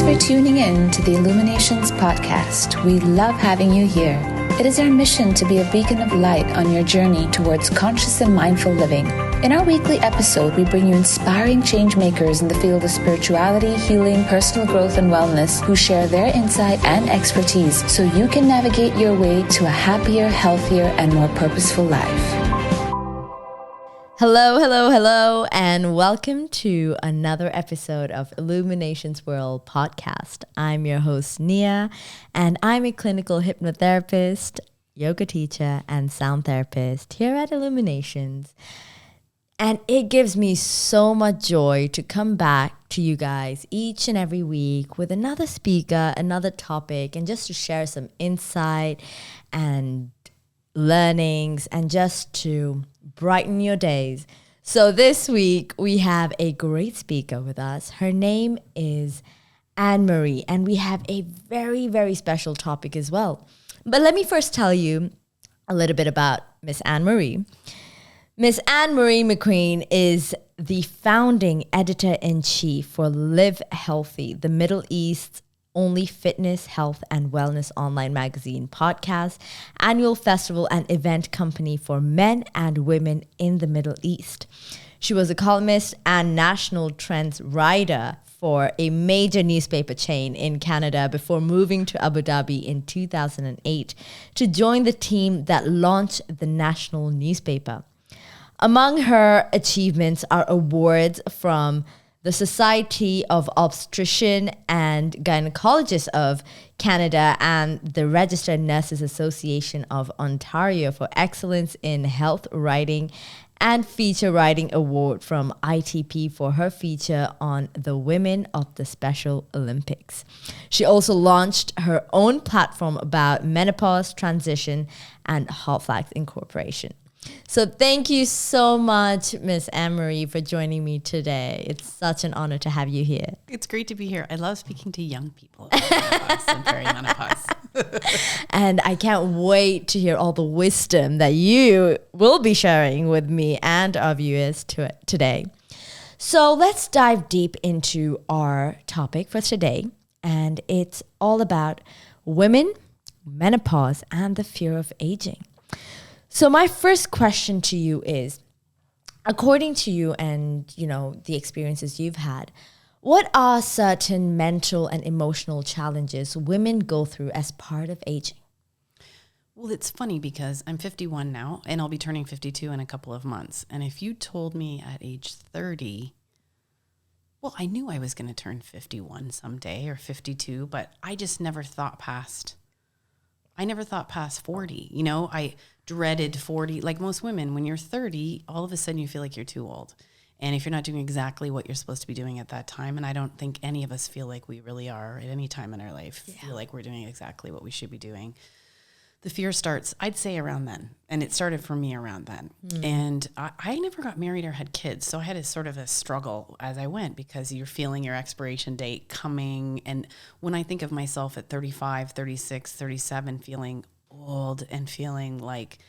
for tuning in to the Illuminations Podcast. We love having you here. It is our mission to be a beacon of light on your journey towards conscious and mindful living. In our weekly episode, we bring you inspiring change makers in the field of spirituality, healing, personal growth, and wellness who share their insight and expertise so you can navigate your way to a happier, healthier, and more purposeful life. Hello, and welcome to another episode of Illuminations Podcast. I'm your host, Nia, and I'm a clinical hypnotherapist, yoga teacher, and sound therapist here at Illuminations. And it gives me so much joy to come back to you guys each and every week with another speaker, another topic, and just to share some insight and learnings and just to brighten your days. So this week we have a great speaker with us. Her name is Anne-Marie, and we have a very, very special topic as well. But let me first tell you a little bit about Miss Anne-Marie. Miss Anne-Marie McQueen is the founding editor-in-chief for Livehealthy, the Middle East's only fitness, health, and wellness online magazine, podcast, annual festival, and event company for men and women in the Middle East. She was a columnist and national trends writer for a major newspaper chain in Canada before moving to Abu Dhabi in 2008 to join the team that launched the national newspaper. Among her achievements are awards from the Society of Obstetrician and Gynecologists of Canada and the Registered Nurses Association of Ontario for excellence in health writing, and feature writing award from ITP for her feature on the women of the Special Olympics. She also launched her own platform about menopause, transition, and Hotflash Inc. So thank you so much, Miss Anne-Marie, for joining me today. It's such an honor to have you here. It's great to be here. I love speaking to young people about menopause and perimenopause. And I can't wait to hear all the wisdom that you will be sharing with me and our viewers today. So let's dive deep into our topic for today. And it's all about women, menopause, and the fear of aging. So my first question to you is, according to you and, the experiences you've had, what are certain mental and emotional challenges women go through as part of aging? Well, it's funny because I'm 51 now and I'll be turning 52 in a couple of months. And if you told me at age 30, well, I knew I was going to turn 51 someday or 52, but I just never thought past 40. I dreaded 40. Like most women, when you're 30, all of a sudden you feel like you're too old. And if you're not doing exactly what you're supposed to be doing at that time, and I don't think any of us feel like we really are at any time in our life, feel like we're doing exactly what we should be doing. The fear starts, I'd say, around then. And it started for me around then. And I never got married or had kids. So I had a sort of a struggle as I went because you're feeling your expiration date coming. And when I think of myself at 35, 36, 37, feeling old and feeling like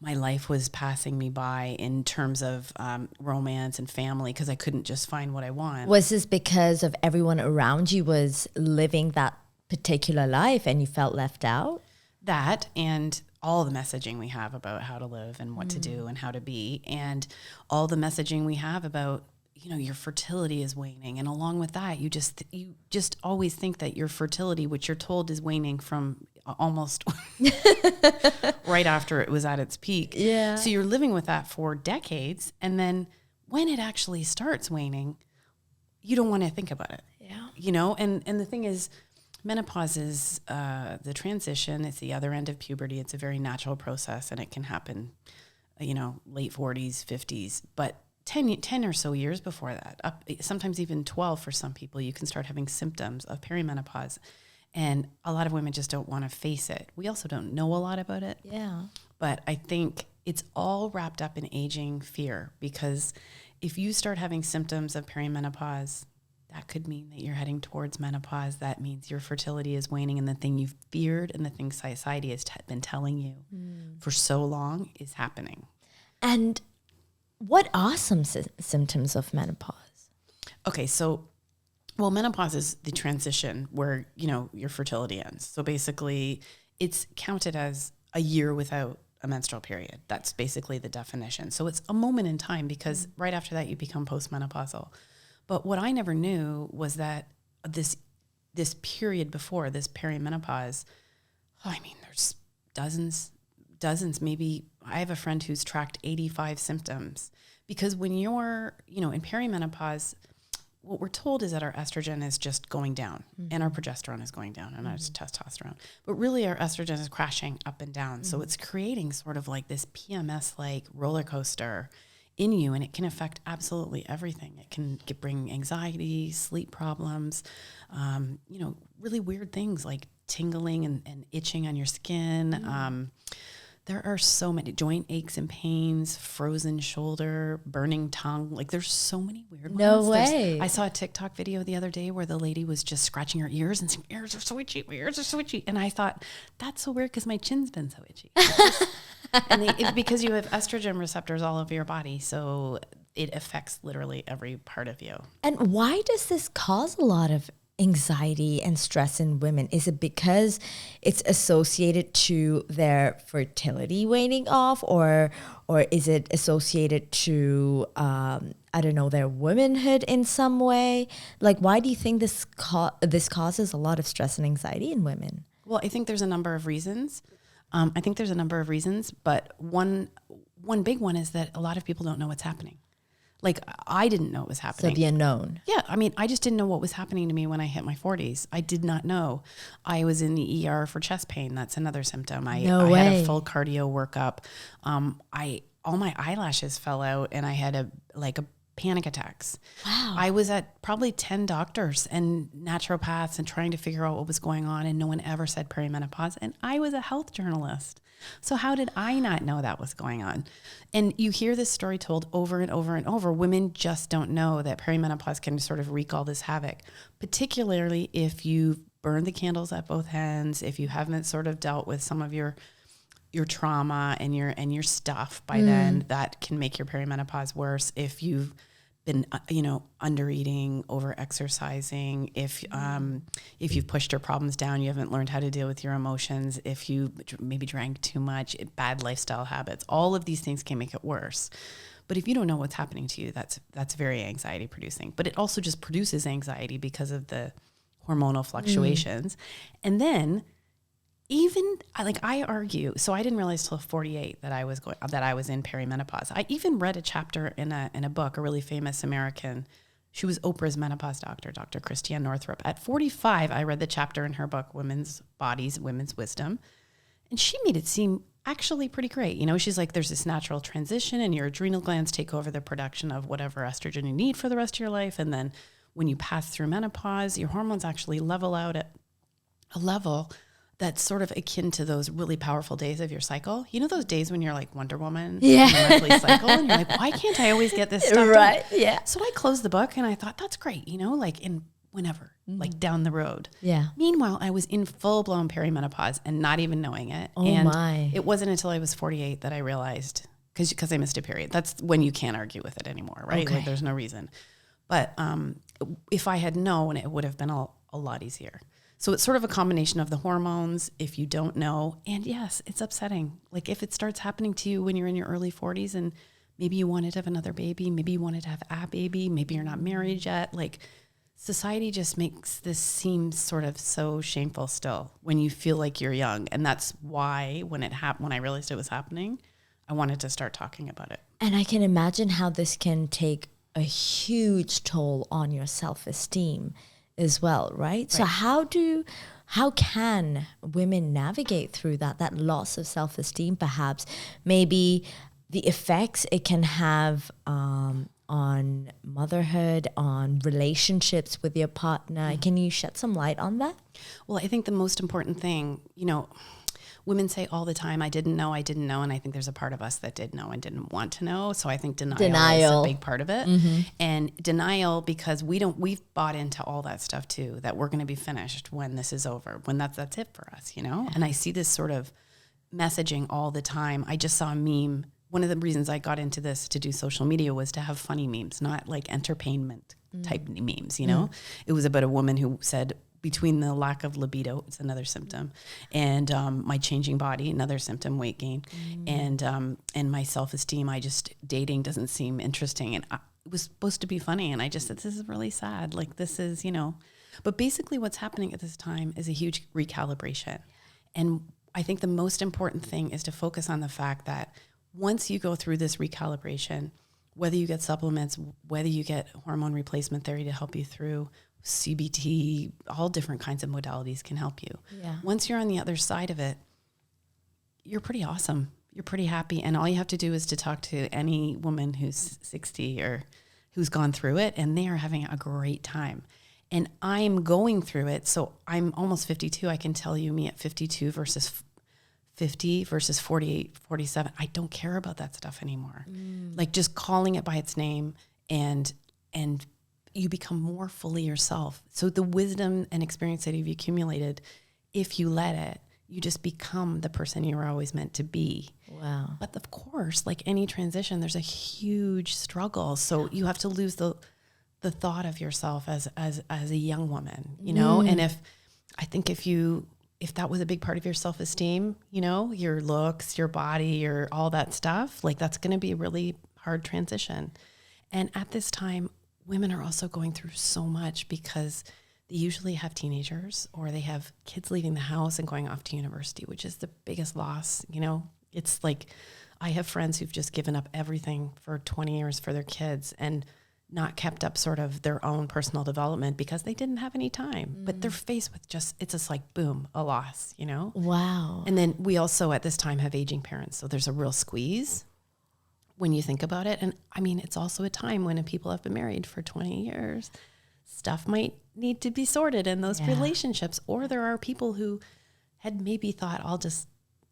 my life was passing me by in terms of romance and family because I couldn't just find what I want. Was this because of everyone around you was living that particular life and you felt left out? That and all the messaging we have about how to live and what to do and how to be, and all the messaging we have about, your fertility is waning. And along with that, you just always think that your fertility, which you're told is waning from almost right after it was at its peak. Yeah. So you're living with that for decades. And then when it actually starts waning, you don't want to think about it. Yeah. And the thing is, menopause is the transition. It's the other end of puberty. It's a very natural process, and it can happen, late 40s, 50s. But 10 or so years before that, sometimes even 12 for some people, you can start having symptoms of perimenopause. And a lot of women just don't want to face it. We also don't know a lot about it. Yeah. But I think it's all wrapped up in aging fear, because if you start having symptoms of perimenopause, that could mean that you're heading towards menopause. That means your fertility is waning, and the thing you've feared and the thing society has been telling you for so long is happening. And what are some symptoms of menopause? Okay, so Well, menopause is the transition where, your fertility ends. So basically it's counted as a year without a menstrual period. That's basically the definition. So it's a moment in time because right after that you become postmenopausal. But what I never knew was that this period before this perimenopause, there's dozens, maybe. I have a friend who's tracked 85 symptoms because when you're, in perimenopause, what we're told is that our estrogen is just going down and our progesterone is going down and our testosterone. But really our estrogen is crashing up and down. So it's creating sort of like this PMS-like roller coaster in you, and it can affect absolutely everything. It can bring anxiety, sleep problems, really weird things like tingling and itching on your skin. There are so many joint aches and pains, frozen shoulder, burning tongue. Like there's so many weird ones. No way. I saw a TikTok video the other day where the lady was just scratching her ears and saying, my ears are so itchy. And I thought, that's so weird because my chin's been so itchy. And it's because you have estrogen receptors all over your body. So it affects literally every part of you. And why does this cause a lot of anxiety and stress in women? Is it because it's associated to their fertility waning off, or is it associated to their womanhood in some way? Like, why do you think this causes a lot of stress and anxiety in women? Well, I think there's a number of reasons. But one big one is that a lot of people don't know what's happening. Like, I didn't know it was happening. So the unknown. Yeah. I just didn't know what was happening to me when I hit my 40s. I did not know. I was in the ER for chest pain. That's another symptom. I had a full cardio workup. All my eyelashes fell out and I had a panic attacks. Wow. I was at probably 10 doctors and naturopaths and trying to figure out what was going on, and no one ever said perimenopause. And I was a health journalist. So how did I not know that was going on? And you hear this story told over and over and over. Women just don't know that perimenopause can sort of wreak all this havoc, particularly if you've burned the candles at both ends, if you haven't sort of dealt with some of your trauma and your stuff by then, that can make your perimenopause worse. If you've been, under eating, over exercising, if you've pushed your problems down, you haven't learned how to deal with your emotions, if you maybe drank too much, bad lifestyle habits, all of these things can make it worse. But if you don't know what's happening to you, that's very anxiety producing. But it also just produces anxiety because of the hormonal fluctuations. And then I argue, so I didn't realize till 48 that I was in perimenopause. I even read a chapter in a book, a really famous American. She was Oprah's menopause doctor, Dr. Christiane Northrup. At 45, I read the chapter in her book, Women's Bodies, Women's Wisdom. And she made it seem actually pretty great. She's like, there's this natural transition and your adrenal glands take over the production of whatever estrogen you need for the rest of your life. And then when you pass through menopause, your hormones actually level out at a level that's sort of akin to those really powerful days of your cycle. Those days when you're like Wonder Woman in your monthly cycle, and you're like, why can't I always get this stuff right done? Yeah. So I closed the book and I thought, that's great, like in whenever, like down the road. Yeah. Meanwhile, I was in full-blown perimenopause and not even knowing it. Oh, and my. It wasn't until I was 48 that I realized, because I missed a period. That's when you can't argue with it anymore, right? Okay. Like there's no reason. But if I had known, it would have been a lot easier. So it's sort of a combination of the hormones, if you don't know. And yes, it's upsetting. Like if it starts happening to you when you're in your early 40s and maybe you wanted to have another baby, maybe you wanted to have a baby, maybe you're not married yet. Like society just makes this seem sort of so shameful still when you feel like you're young. And that's why when I realized it was happening, I wanted to start talking about it. And I can imagine how this can take a huge toll on your self-esteem as well, right? So how can women navigate through that loss of self-esteem, perhaps maybe the effects it can have on motherhood, on relationships with your partner? Can you shed some light on that? Well, I think the most important thing, women say all the time, I didn't know. And I think there's a part of us that did know and didn't want to know. So I think denial is a big part of it. Mm-hmm. And denial, because we've bought into all that stuff too, that we're going to be finished when this is over, when that's it for us, And I see this sort of messaging all the time. I just saw a meme. One of the reasons I got into this to do social media was to have funny memes, not like entertainment type memes, you know? It was about a woman who said, between the lack of libido, it's another symptom, and my changing body, another symptom, weight gain, and my self-esteem, dating doesn't seem interesting. And it was supposed to be funny. And I just said, this is really sad. Like, this is, you know, but basically what's happening at this time is a huge recalibration. And I think the most important thing is to focus on the fact that once you go through this recalibration, whether you get supplements, whether you get hormone replacement therapy to help you through, CBT, all different kinds of modalities can help you. Yeah. Once you're on the other side of it, you're pretty awesome. You're pretty happy. And all you have to do is to talk to any woman who's 60 or who's gone through it, and they are having a great time. And I'm going through it. So I'm almost 52. I can tell you, me at 52 versus 50 versus 48, 47. I don't care about that stuff anymore. Like, just calling it by its name, and you become more fully yourself. So the wisdom and experience that you've accumulated, if you let it, you just become the person you were always meant to be. Wow. But of course, like any transition, there's a huge struggle. So you have to lose the thought of yourself as a young woman, you know? And if that was a big part of your self-esteem, you know, your looks, your body, your all that stuff, like, that's going to be a really hard transition. And at this time, women are also going through so much because they usually have teenagers, or they have kids leaving the house and going off to university, which is the biggest loss. You know, it's like, I have friends who've just given up everything for 20 years for their kids and not kept up sort of their own personal development because they didn't have any time, but they're faced with it's just like, boom, a loss, you know? Wow. And then we also at this time have aging parents. So there's a real squeeze when you think about it. And I mean, it's also a time when people have been married for 20 years, stuff might need to be sorted in those relationships. Or there are people who had maybe thought, I'll just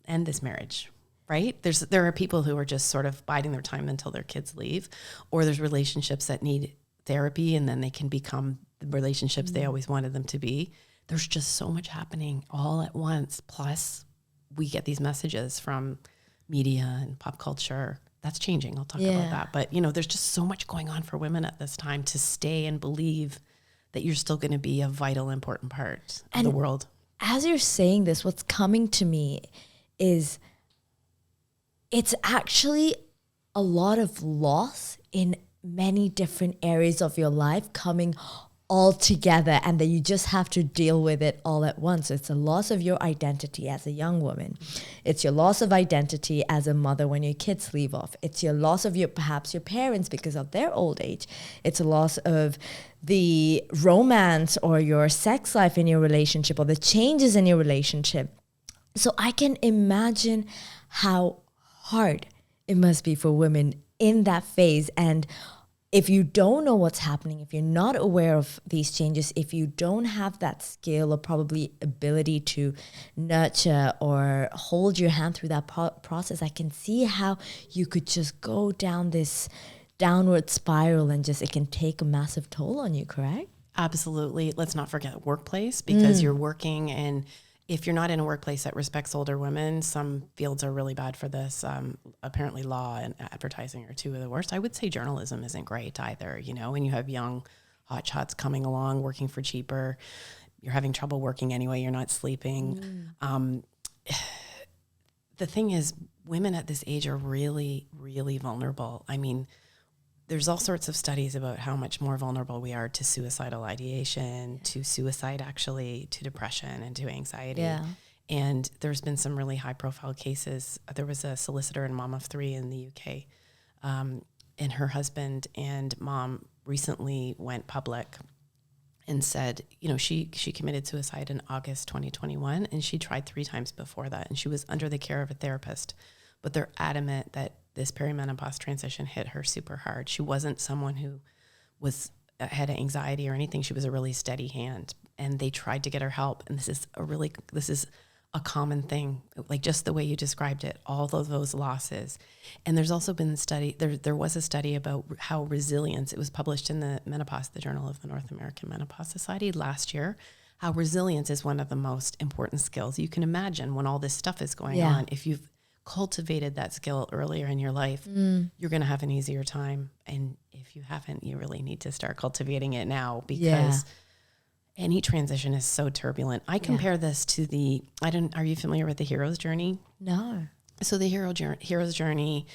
end this marriage, right? There are people who are just sort of biding their time until their kids leave, or there's relationships that need therapy and then they can become the relationships they always wanted them to be. There's just so much happening all at once. Plus we get these messages from media and pop culture. That's changing. I'll talk about that. But, you know, there's just so much going on for women at this time to stay and believe that you're still going to be a vital, important part of the world. As you're saying this, what's coming to me is it's actually a lot of loss in many different areas of your life coming all together, and that you just have to deal with it all at once. So it's a loss of your identity as a young woman. It's your loss of identity as a mother when your kids leave off. It's your loss of perhaps your parents because of their old age. It's a loss of the romance or your sex life in your relationship, or the changes in your relationship. So I can imagine how hard it must be for women in that phase. And if you don't know what's happening, if you're not aware of these changes, if you don't have that skill or probably ability to nurture or hold your hand through that process, I can see how you could just go down this downward spiral and it can take a massive toll on you, correct? Absolutely. Let's not forget the workplace, because you're working, and if you're not in a workplace that respects older women, some fields are really bad for this. Apparently law and advertising are two of the worst. I would say journalism isn't great either, you know, when you have young hotshots coming along, working for cheaper, you're having trouble working anyway, you're not sleeping. The thing is, women at this age are really, really vulnerable. I mean, there's all sorts of studies about how much more vulnerable we are to suicidal ideation, to suicide actually, to depression and to anxiety. Yeah. And there's been some really high profile cases. There was a solicitor and mom of three in the UK, and her husband and mom recently went public and said, you know, she committed suicide in August 2021, and she tried 3 times before that, and she was under the care of a therapist. But they're adamant that this perimenopause transition hit her super hard. She wasn't someone who had anxiety or anything. She was a really steady hand, and they tried to get her help. And this is a common thing, like just the way you described it, all of those losses. And there's also been there was a study about how resilience, it was published in the Menopause, the Journal of the North American Menopause Society last year, how resilience is one of the most important skills. You can imagine when all this stuff is going on, if you've cultivated that skill earlier in your life, you're going to have an easier time. And if if you haven't, you really need to start cultivating it now, because any transition is so turbulent. I compare this to are you familiar with the hero's journey? No. So the hero's journey,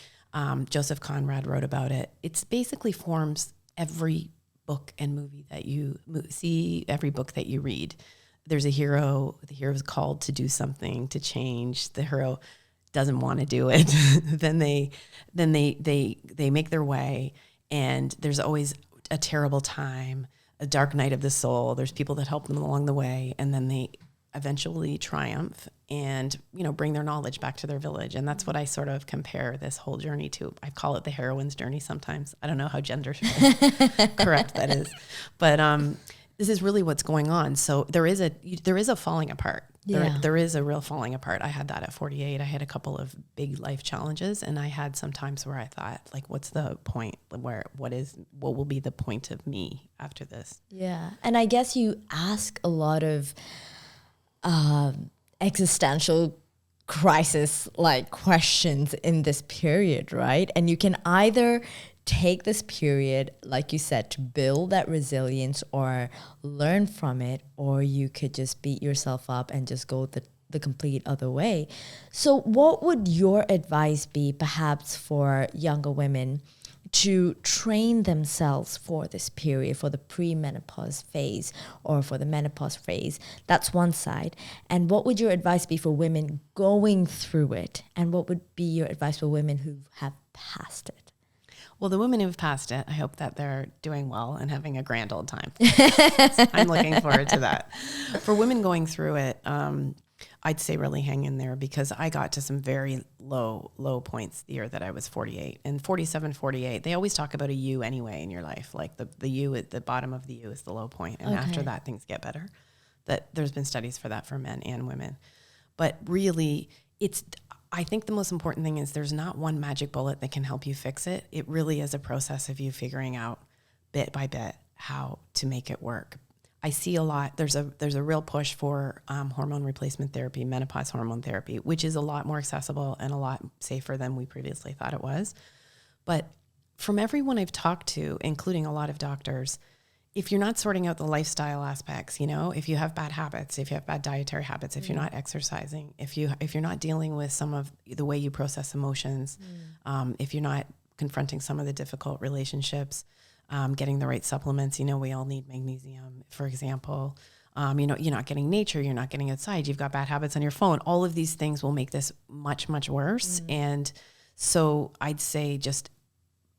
Joseph Conrad wrote about it. It's basically forms every book and movie that you see, every book that you read. There's a hero. The hero is called to do something, to change. The hero doesn't want to do it. then they make their way, and there's always a terrible time, a dark night of the soul. There's people that help them along the way, and then they eventually triumph and, bring their knowledge back to their village. And that's what I sort of compare this whole journey to. I call it the heroine's journey sometimes. I don't know how gender correct that is, but this is really what's going on. So there is a falling apart. There is a real falling apart. I had that at 48. I had a couple of big life challenges, and I had some times where I thought, like, what's the point? What will be the point of me after this? Yeah. And I guess you ask a lot of existential crisis like questions in this period, right? And you can either take this period, like you said, to build that resilience or learn from it, or you could just beat yourself up and just go the complete other way. So what would your advice be perhaps for younger women to train themselves for this period, for the premenopause phase or for the menopause phase? That's one side. And what would your advice be for women going through it? And what would be your advice for women who have passed it? Well, the women who've passed it, I hope that they're doing well and having a grand old time. I'm looking forward to that. For women going through it, I'd say really hang in there, because I got to some very low points the year that I was 48. And 47, 48, they always talk about a U anyway in your life. Like the U at the bottom of the U is the low point. And after that, things get better. That there's been studies for that for men and women. But really, I think the most important thing is there's not one magic bullet that can help you fix it. It really is a process of you figuring out bit by bit how to make it work. I see a lot. There's a real push for hormone replacement therapy, menopause hormone therapy, which is a lot more accessible and a lot safer than we previously thought it was. But from everyone I've talked to, including a lot of doctors, if you're not sorting out the lifestyle aspects, if you have bad habits, if you have bad dietary habits, if you're not exercising, if you're not dealing with some of the way you process emotions, if you're not confronting some of the difficult relationships, getting the right supplements, we all need magnesium, for example. You're not getting nature, you're not getting outside, you've got bad habits on your phone. All of these things will make this much, much worse. And so I'd say just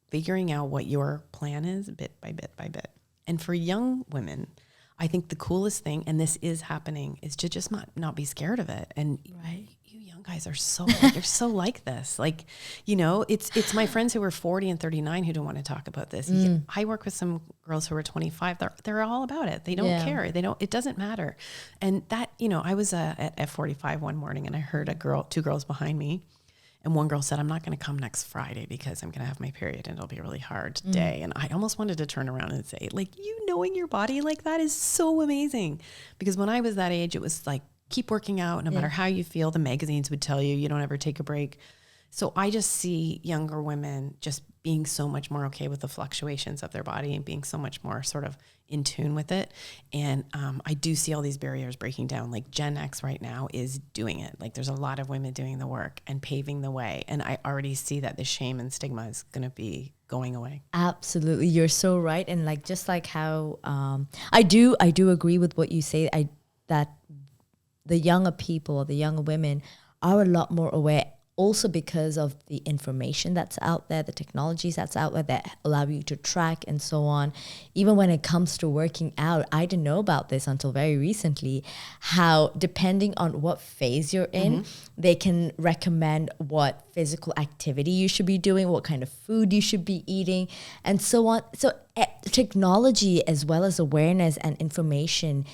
figuring out what your plan is bit by bit by bit. And for young women, I think the coolest thing, and this is happening, is to just not be scared of it. And you young guys are you're so like this. Like, it's my friends who are 40 and 39 who don't want to talk about this. I work with some girls who are 25. They're all about it. They don't care. It doesn't matter. And that, I was at F45 one morning, and I heard two girls behind me. And one girl said, I'm not going to come next Friday because I'm going to have my period and it'll be a really hard day. And I almost wanted to turn around and say, like, knowing your body like that is so amazing. Because when I was that age, it was like, keep working out no matter how you feel. The magazines would tell you don't ever take a break. So I just see younger women just being so much more okay with the fluctuations of their body and being so much more sort of in tune with it. And I do see all these barriers breaking down. Like Gen X right now is doing it. Like there's a lot of women doing the work and paving the way. And I already see that the shame and stigma is going to be going away. Absolutely. You're so right. And like, just like how I do agree with what you say, that the younger people or the younger women are a lot more aware, also because of the information that's out there, the technologies that's out there that allow you to track and so on. Even when it comes to working out, I didn't know about this until very recently, how depending on what phase you're in, they can recommend what physical activity you should be doing, what kind of food you should be eating, and so on. So technology, as well as awareness and information,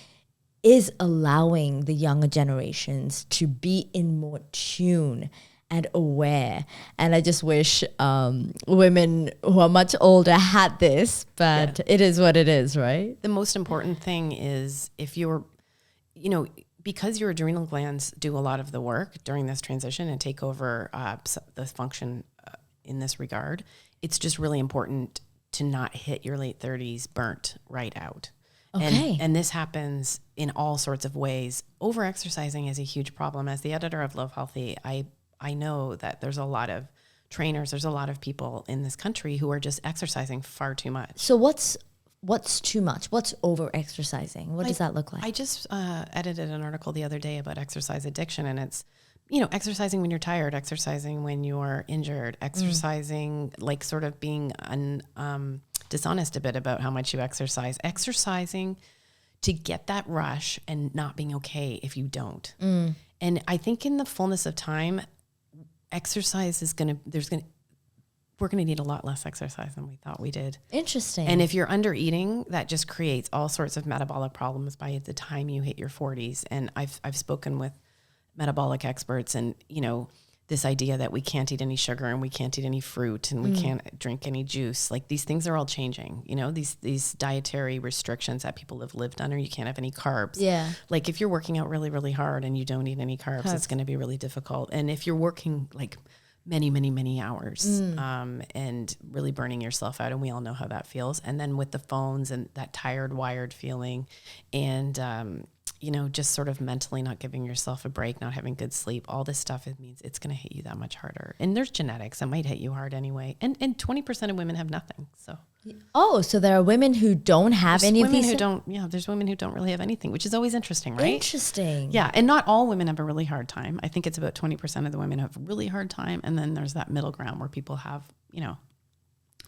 is allowing the younger generations to be in more tune and aware. And I just wish women who are much older had this, but it is what it is, right? The most important thing is if you're, because your adrenal glands do a lot of the work during this transition and take over the function in this regard, it's just really important to not hit your late 30s burnt right out. Okay. And this happens in all sorts of ways. Over-exercising is a huge problem. As the editor of Livehealthy, I know that there's a lot of trainers, there's a lot of people in this country who are just exercising far too much. So what's too much? What's over-exercising? What does that look like? I just edited an article the other day about exercise addiction, and it's, exercising when you're tired, exercising when you're injured, exercising, like sort of being dishonest a bit about how much you exercise, exercising to get that rush and not being okay if you don't. And I think in the fullness of time, exercise is we're going to need a lot less exercise than we thought we did. Interesting. And if you're under eating, that just creates all sorts of metabolic problems by the time you hit your 40s. And I've spoken with metabolic experts, and, this idea that we can't eat any sugar and we can't eat any fruit and we can't drink any juice. Like, these things are all changing, these dietary restrictions that people have lived under. You can't have any carbs. Yeah. Like, if you're working out really, really hard and you don't eat any carbs. It's going to be really difficult. And if you're working like many, many, many hours and really burning yourself out, and we all know how that feels. And then with the phones and that tired, wired feeling, and just sort of mentally not giving yourself a break, not having good sleep, all this stuff, it means it's going to hit you that much harder. And there's genetics that might hit you hard anyway. And 20% of women have nothing. So there are women who don't have any of these. There's women who don't really have anything, which is always interesting, right? Interesting. Yeah. And not all women have a really hard time. I think it's about 20% of the women have a really hard time. And then there's that middle ground where people have,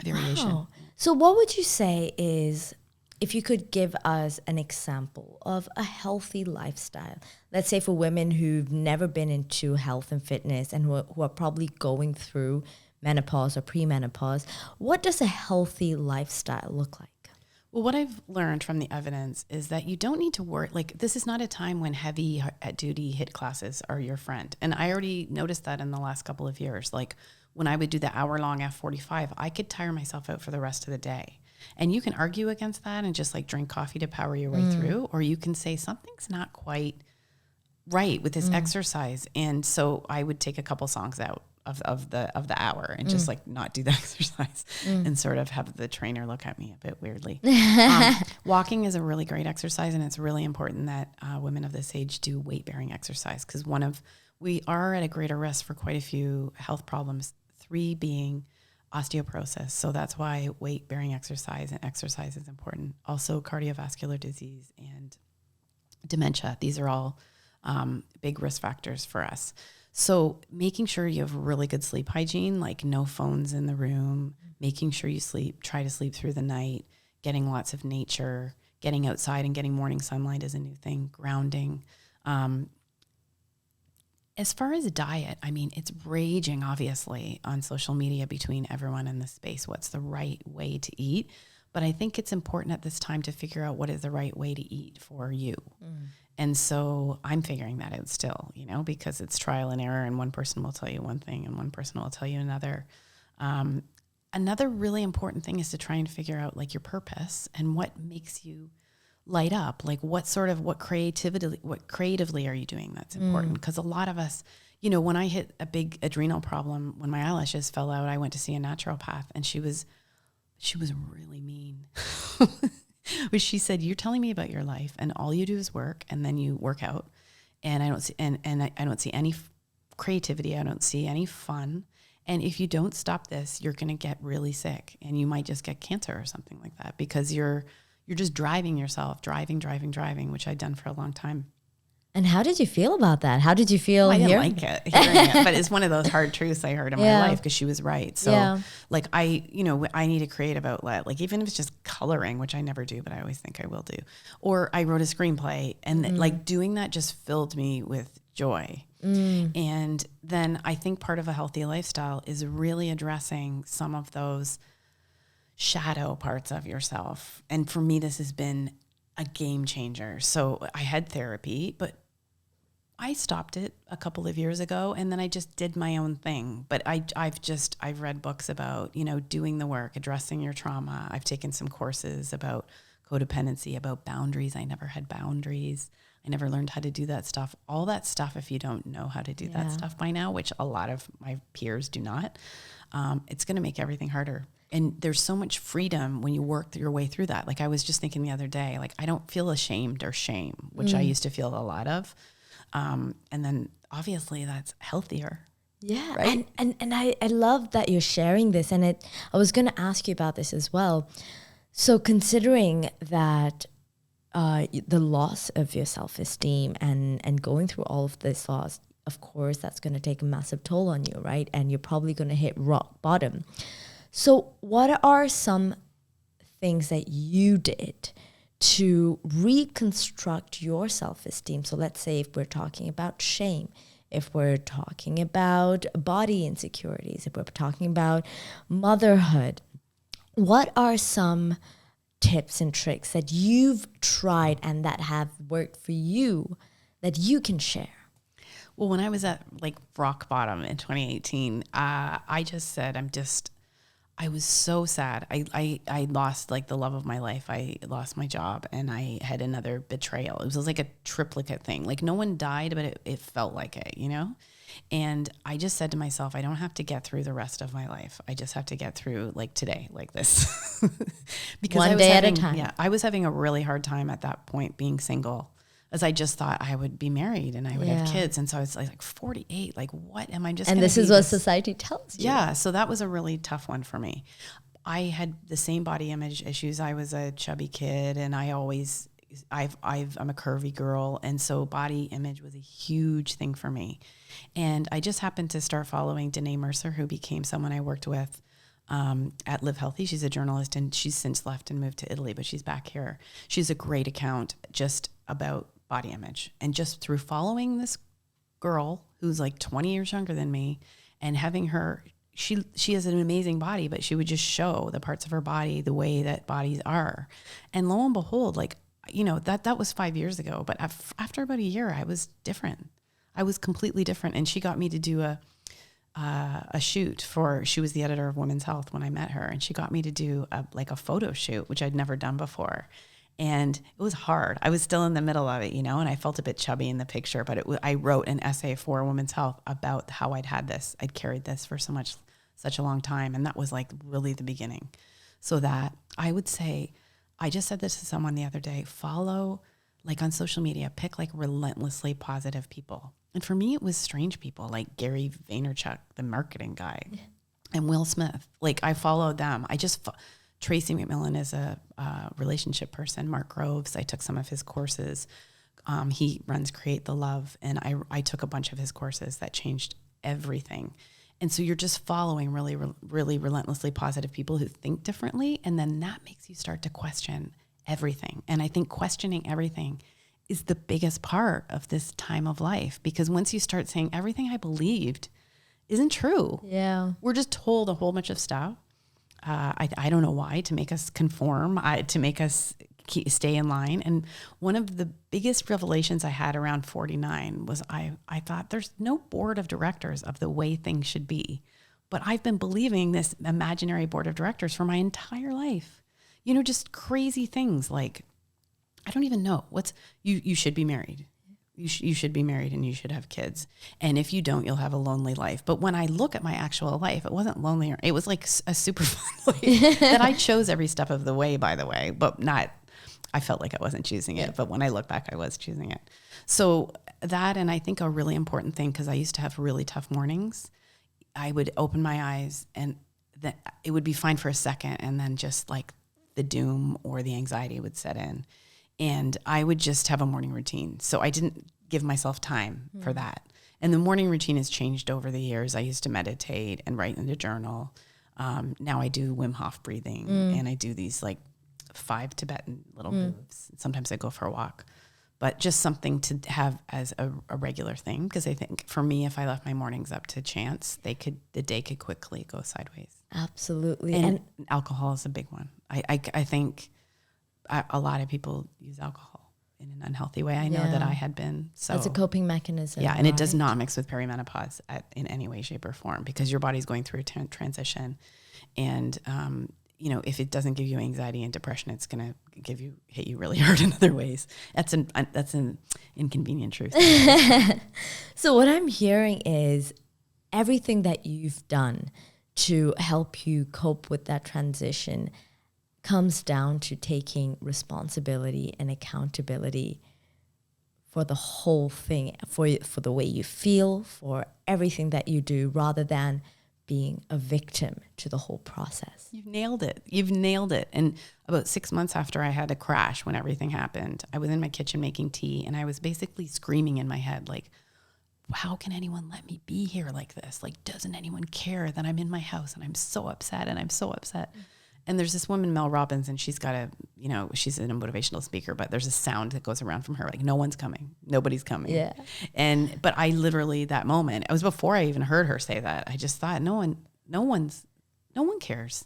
variation. Wow. So what would you say is, if you could give us an example of a healthy lifestyle, let's say for women who've never been into health and fitness and who are probably going through menopause or premenopause, what does a healthy lifestyle look like? Well, what I've learned from the evidence is that you don't need to worry. Like, this is not a time when heavy duty HIIT classes are your friend. And I already noticed that in the last couple of years. Like, when I would do the hour-long F45, I could tire myself out for the rest of the day. And you can argue against that and just like drink coffee to power your way through, or you can say something's not quite right with this exercise. And so I would take a couple songs out of the hour and just like not do the exercise and sort of have the trainer look at me a bit weirdly. Walking is a really great exercise, and it's really important that women of this age do weight-bearing exercise, because we are at a greater risk for quite a few health problems, 3 being osteoporosis. So that's why weight-bearing exercise is important. Also cardiovascular disease and dementia. These are all big risk factors for us. So making sure you have really good sleep hygiene, like no phones in the room, making sure you try to sleep through the night, getting lots of nature, getting outside and getting morning sunlight is a new thing, grounding. As far as diet, I mean, it's raging, obviously, on social media between everyone in this space. What's the right way to eat? But I think it's important at this time to figure out what is the right way to eat for you. And so I'm figuring that out still, because it's trial and error, and one person will tell you one thing and one person will tell you another. Another really important thing is to try and figure out like your purpose and what makes you light up. Like what creatively are you doing that's important? Because a lot of us, when I hit a big adrenal problem, when my eyelashes fell out, I went to see a naturopath, and she was really mean. But she said, "You're telling me about your life, and all you do is work, and then you work out, and I don't see I don't see any creativity. I don't see any fun. And if you don't stop this, you're going to get really sick, and you might just get cancer or something like that, because you're just driving yourself, driving, which I'd done for a long time." And how did you feel about that? How did you feel I didn't hearing like it, but it's one of those hard truths I heard in my life, because she was right. So like I need a creative outlet, like even if it's just coloring, which I never do, but I always think I will do. Or I wrote a screenplay, and like doing that just filled me with joy. And then I think part of a healthy lifestyle is really addressing some of those shadow parts of yourself. And for me, this has been a game changer. So I had therapy, but I stopped it a couple of years ago, and then I just did my own thing. But I've read books about, doing the work, addressing your trauma. I've taken some courses about codependency, about boundaries. I never had boundaries. I never learned how to do that stuff. All that stuff, if you don't know how to do that stuff by now, which a lot of my peers do not, it's going to make everything harder. and there's so much freedom when you work your way through that. Like I was just thinking the other day, like I don't feel ashamed or shame, which I used to feel a lot of. And then obviously that's healthier. Yeah. Right? And I love that you're sharing this. And I was going to ask you about this as well. So considering that the loss of your self-esteem and going through all of this loss, of course, that's going to take a massive toll on you, right? And you're probably going to hit rock bottom. So what are some things that you did to reconstruct your self-esteem? So let's say if we're talking about shame, if we're talking about body insecurities, if we're talking about motherhood, what are some tips and tricks that you've tried and that have worked for you that you can share? Well, when I was at like rock bottom in 2018, I just said, I was so sad. I lost like the love of my life. I lost my job and I had another betrayal. It was like a triplicate thing. Like no one died, but it felt like it, you know? And I just said to myself, I don't have to get through the rest of my life. I just have to get through like today, like this. Because one day at a time. Yeah, I was having a really hard time at that point being single, as I just thought I would be married and I would have kids. And so I was like 48, like what am I just And this is what society tells you. Yeah, so that was a really tough one for me. I had the same body image issues. I was a chubby kid and I'm a curvy girl. And so body image was a huge thing for me. And I just happened to start following Danae Mercer, who became someone I worked with at Livehealthy. She's a journalist and she's since left and moved to Italy, but she's back here. She's a great account just about body image. And just through following this girl who's like 20 years younger than me and having her, she has an amazing body, but she would just show the parts of her body the way that bodies are. And lo and behold, like, you know, that was 5 years ago, but after about a year, I was different. I was completely different. And she got me to do a shoot she was the editor of Women's Health when I met her. And she got me to do a photo shoot, which I'd never done before. And it was hard. I was still in the middle of it, you know, and I felt a bit chubby in the picture, but I wrote an essay for Women's Health about how I'd carried this for such a long time. And that was like really the beginning. So that I would say, I just said this to someone the other day, follow like on social media, pick like relentlessly positive people. And for me, it was strange people like Gary Vaynerchuk, the marketing guy, and Will Smith. Like I followed them. Tracy McMillan is a relationship person. Mark Groves, I took some of his courses. He runs Create the Love, and I took a bunch of his courses that changed everything. And so you're just following really, really relentlessly positive people who think differently, and then that makes you start to question everything. And I think questioning everything is the biggest part of this time of life, because once you start saying everything I believed isn't true. Yeah. We're just told a whole bunch of stuff. I don't know why, to make us conform, to make us stay in line. And one of the biggest revelations I had around 49 was I thought there's no board of directors of the way things should be. But I've been believing this imaginary board of directors for my entire life. You know, just crazy things like, I don't even know you should be married. You should be married and you should have kids. And if you don't, you'll have a lonely life. But when I look at my actual life, it wasn't lonely. It was like a super fun life that I chose every step of the way, by the way, but I felt like I wasn't choosing it. But when I look back, I was choosing it. So that, and I think a really important thing, because I used to have really tough mornings, I would open my eyes and it would be fine for a second. And then just like the doom or the anxiety would set in. And I would just have a morning routine. So I didn't give myself time for that. And the morning routine has changed over the years. I used to meditate and write in the journal. Now I do Wim Hof breathing and I do these like 5 Tibetan little moves. Sometimes I go for a walk, but just something to have as a regular thing. Because I think for me, if I left my mornings up to chance, the day could quickly go sideways. Absolutely. And alcohol is a big one. I think a lot of people use alcohol in an unhealthy way. I know that I had been. So it's a coping mechanism. Yeah, and it does not mix with perimenopause in any way, shape, or form, because your body's going through a transition. And, you know, if it doesn't give you anxiety and depression, it's going to hit you really hard in other ways. That's an inconvenient truth. So what I'm hearing is everything that you've done to help you cope with that transition comes down to taking responsibility and accountability for the whole thing, for the way you feel, for everything that you do, rather than being a victim to the whole process. You've nailed it. You've nailed it. And about 6 months after I had a crash, when everything happened, I was in my kitchen making tea, and I was basically screaming in my head, like, how can anyone let me be here like this? Like, doesn't anyone care that I'm in my house and I'm so upset and I'm so upset? And there's this woman, Mel Robbins, and she's got she's a motivational speaker, but there's a sound that goes around from her, like, no one's coming. Nobody's coming. Yeah. But I literally, that moment, it was before I even heard her say that. I just thought, no one cares.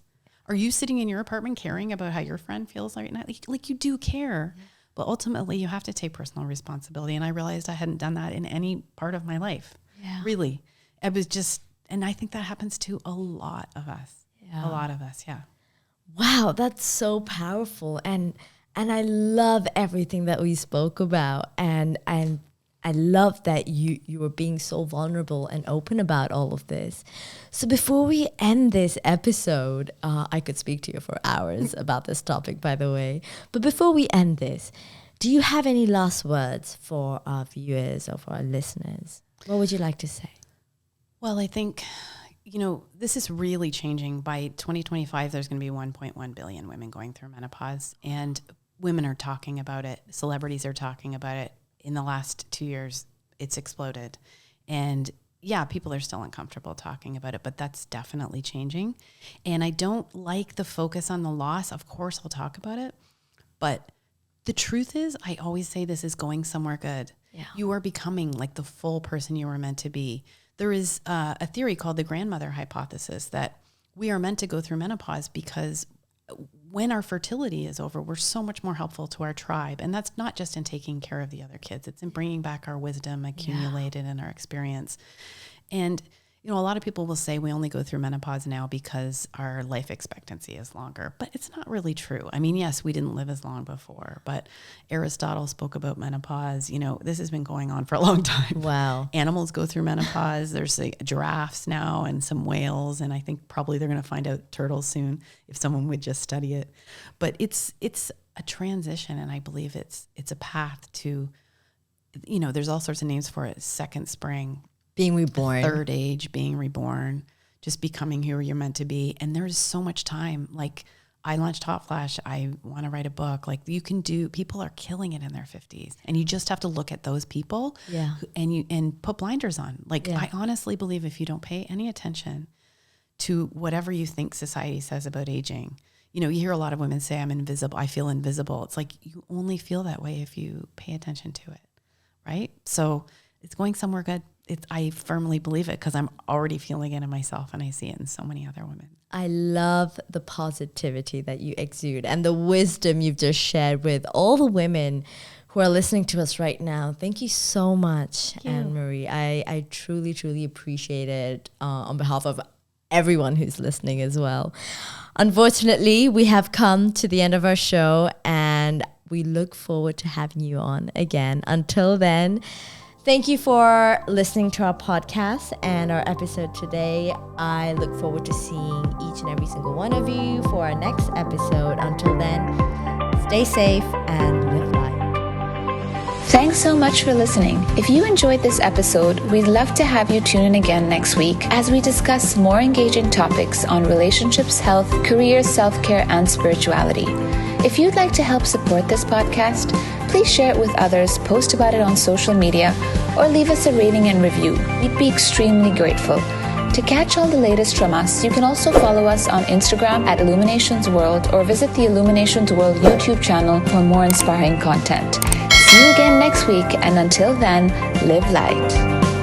Are you sitting in your apartment caring about how your friend feels right now? Like you do care, but ultimately you have to take personal responsibility. And I realized I hadn't done that in any part of my life. Yeah. Really. It was just, and I think that happens to a lot of us. Yeah. A lot of us. Yeah. Wow, that's so powerful. And I love everything that we spoke about. And I love that you were being so vulnerable and open about all of this. So before we end this episode, I could speak to you for hours about this topic, by the way. But before we end this, do you have any last words for our viewers or for our listeners? What would you like to say? Well, I think, this is really changing. By 2025, there's going to be 1.1 billion women going through menopause, and women are talking about it. Celebrities are talking about it. In the last 2 years, it's exploded. And yeah, people are still uncomfortable talking about it, but that's definitely changing. And I don't like the focus on the loss. Of course, I'll talk about it. But the truth is, I always say this is going somewhere good. Yeah. You are becoming like the full person you were meant to be. There is a theory called the grandmother hypothesis that we are meant to go through menopause because when our fertility is over, we're so much more helpful to our tribe. And that's not just in taking care of the other kids. It's in bringing back our wisdom accumulated in our experience. And, a lot of people will say we only go through menopause now because our life expectancy is longer, but it's not really true. I mean, yes, we didn't live as long before, but Aristotle spoke about menopause. This has been going on for a long time. Wow. Animals go through menopause. There's giraffes now and some whales. And I think probably they're going to find out turtles soon if someone would just study it. But it's a transition. And I believe it's a path to, there's all sorts of names for it. Second spring. Being reborn. Third age, being reborn, just becoming who you're meant to be. And there's so much time. Like, I launched Hotflash. I want to write a book. Like, people are killing it in their 50s. And you just have to look at those people and put blinders on. Like, I honestly believe if you don't pay any attention to whatever you think society says about aging, you hear a lot of women say, I'm invisible. I feel invisible. It's like, you only feel that way if you pay attention to it. Right? So it's going somewhere good. I firmly believe it because I'm already feeling it in myself and I see it in so many other women. I love the positivity that you exude and the wisdom you've just shared with all the women who are listening to us right now. Thank you so much, Anne-Marie. I truly, truly appreciate it on behalf of everyone who's listening as well. Unfortunately, we have come to the end of our show and we look forward to having you on again. Until then, thank you for listening to our podcast and our episode today. I look forward to seeing each and every single one of you for our next episode. Until then, stay safe and live life. Thanks so much for listening. If you enjoyed this episode, we'd love to have you tune in again next week as we discuss more engaging topics on relationships, health, career, self-care, and spirituality. If you'd like to help support this podcast, please share it with others, post about it on social media, or leave us a rating and review. We'd be extremely grateful. To catch all the latest from us, you can also follow us on Instagram at Illuminations World or visit the Illuminations World YouTube channel for more inspiring content. See you again next week, and until then, live light.